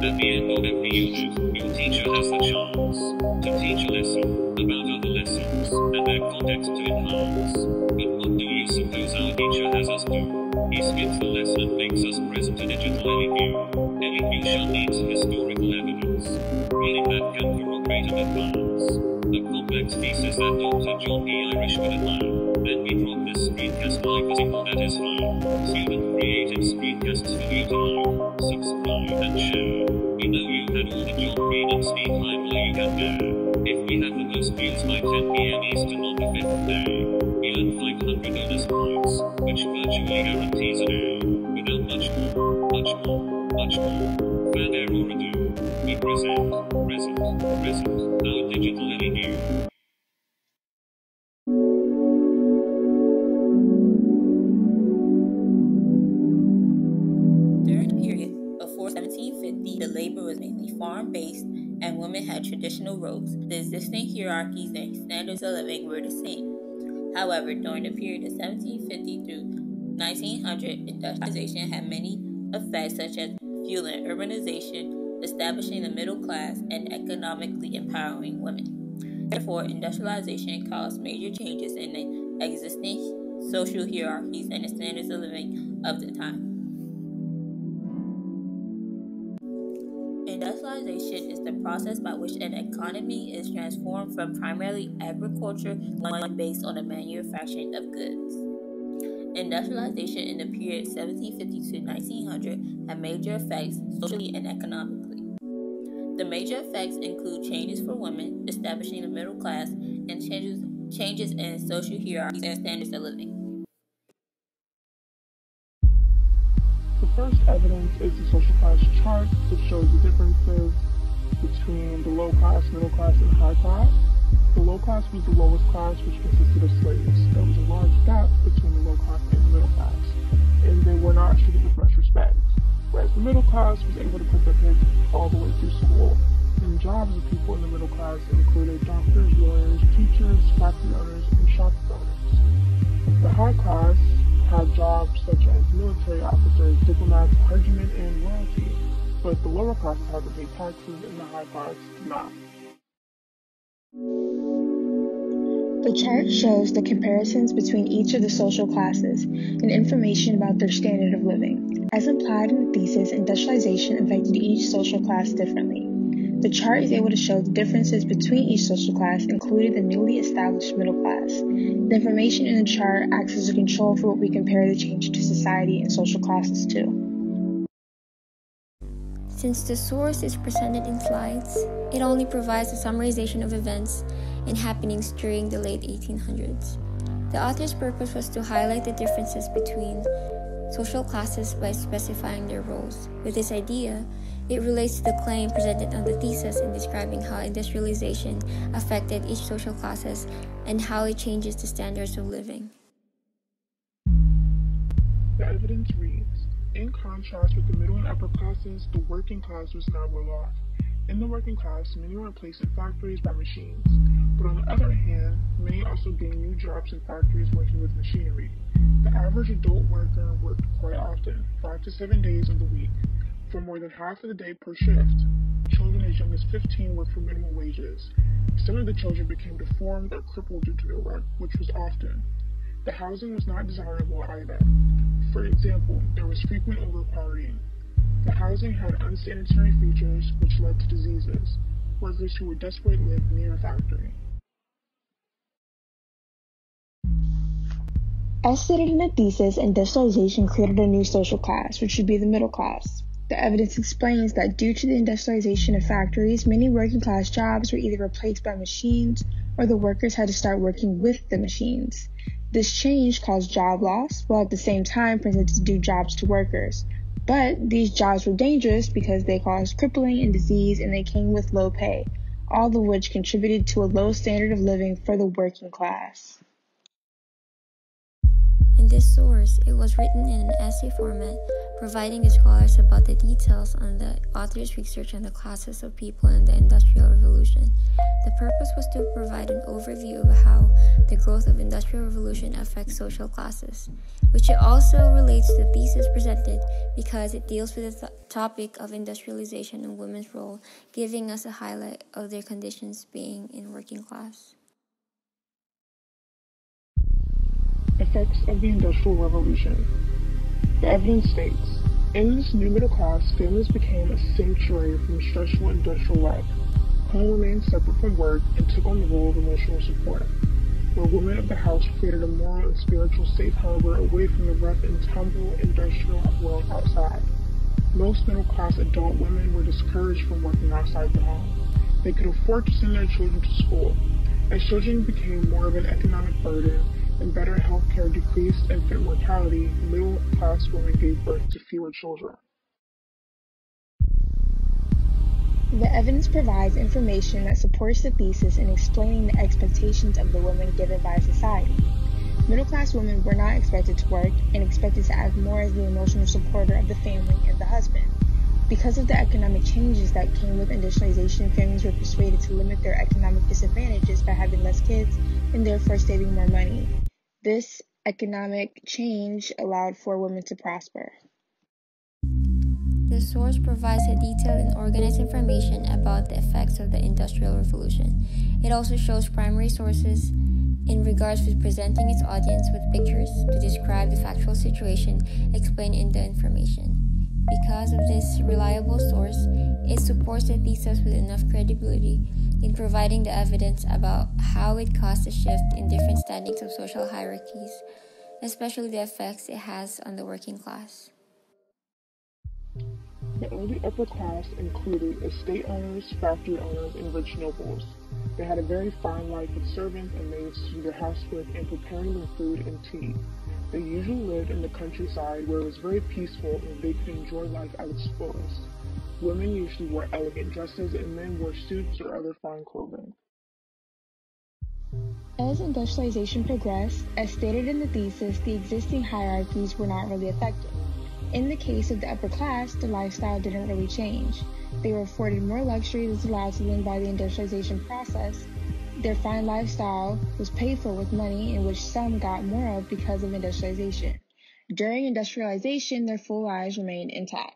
At the end of every unit, your teacher has the chance to teach a lesson about other lessons and their context to enhance. But what do you suppose our teacher has us do? He skips the lesson and makes us present a digital LEQ. LEQ needs historical evidence, meaning that can corroborate and advance the complex thesis that Dr. John D. Irish would admire. Then we drop this screencast like a signal that is fine. Student creative screencasts for you to like, subscribe and share. We know you had all the John Green and Steve Heimler you can bear. If we have the most views by 10 p.m. Eastern on the 5th day, we earn 500 bonus points, which virtually guarantees an A. Without much more, further or ado, we present, our digital LEQ. During the period before 1750, the labor was mainly farm-based and women had traditional roles. The existing hierarchies and standards of living were the same. However, during the period of 1750 through 1900, industrialization had many effects such as fueling urbanization, establishing the middle class, and economically empowering women. Therefore, industrialization caused major changes in the existing social hierarchies and the standards of living of the time. Industrialization is the process by which an economy is transformed from primarily agriculture to one based on the manufacturing of goods. Industrialization in the period 1750 to 1900 had major effects socially and economically. The major effects include changes for women, establishing the middle class, and changes in social hierarchies and standards of living. The first evidence is the social class chart, which shows the differences between the low class, middle class, and high class. The low class was the lowest class, which consisted of slaves. There was a large gap between the low class and the middle class, and they were not treated with much respect. Whereas the middle class was able to put their kids all the way through school. And jobs of people in the middle class included doctors, lawyers, teachers, factory owners, and shop owners. The high class had jobs such as military officers, diplomats, clergymen, and royalty, but the lower classes had to pay taxes and the high class did not. The chart shows the comparisons between each of the social classes and information about their standard of living. As implied in the thesis, industrialization affected each social class differently. The chart is able to show the differences between each social class, including the newly established middle class. The information in the chart acts as a control for what we compare the change to society and social classes to. Since the source is presented in slides, it only provides a summarization of events and happenings during the late 1800s. The author's purpose was to highlight the differences between social classes by specifying their roles. With this idea, it relates to the claim presented on the thesis in describing how industrialization affected each social classes and how it changes the standards of living. The evidence reads, in contrast with the middle and upper classes, the working class was not well off. In the working class, many were replaced in factories by machines. But on the other hand, many also gained new jobs in factories working with machinery. The average adult worker worked quite often, 5 to 7 days of the week, for more than half of the day per shift. Children as young as 15 worked for minimum wages. Some of the children became deformed or crippled due to their work, which was often. The housing was not desirable either. For example, there was frequent overcrowding. The housing had unsanitary features which led to diseases. Workers who were desperate lived near a factory. As stated in the thesis, industrialization created a new social class, which would be the middle class. The evidence explains that due to the industrialization of factories, many working class jobs were either replaced by machines or the workers had to start working with the machines. This change caused job loss, while at the same time presented new jobs to workers. But these jobs were dangerous because they caused crippling and disease, and they came with low pay, all of which contributed to a low standard of living for the working class. In this source, it was written in an essay format, providing the scholars about the details on the author's research on the classes of people in the Industrial Revolution. The purpose was to provide an overview of how the growth of Industrial Revolution affects social classes, which it also relates to the thesis presented because it deals with the topic of industrialization and women's role, giving us a highlight of their conditions being in working class. Effects of the Industrial Revolution. The evidence states, in this new middle class, families became a sanctuary from stressful industrial life. Home remained separate from work and took on the role of emotional support, where women of the house created a moral and spiritual safe harbor away from the rough and tumble industrial world outside. Most middle-class adult women were discouraged from working outside the home. They could afford to send their children to school. As children became more of an economic burden and better health care decreased infant mortality, middle-class women gave birth to fewer children. The evidence provides information that supports the thesis in explaining the expectations of the women given by society. Middle-class women were not expected to work and expected to act more as the emotional supporter of the family and the husband. Because of the economic changes that came with industrialization, families were persuaded to limit their economic disadvantages by having less kids and therefore saving more money. This economic change allowed for women to prosper. The source provides a detailed and organized information about the effects of the Industrial Revolution. It also shows primary sources in regards with presenting its audience with pictures to describe the factual situation explained in the information. Because of this reliable source, it supports the thesis with enough credibility in providing the evidence about how it caused a shift in different standings of social hierarchies, especially the effects it has on the working class. The early upper class included estate owners, factory owners, and rich nobles. They had a very fine life with servants and maids to do their housework and preparing them food and tea. They usually lived in the countryside where it was very peaceful and they could enjoy life at its fullest. Women usually wore elegant dresses and men wore suits or other fine clothing. As industrialization progressed, as stated in the thesis, the existing hierarchies were not really affected. In the case of the upper class, the lifestyle didn't really change. They were afforded more luxuries allowed to them by the industrialization process. Their fine lifestyle was paid for with money, in which some got more of because of industrialization. During industrialization, their full lives remained intact.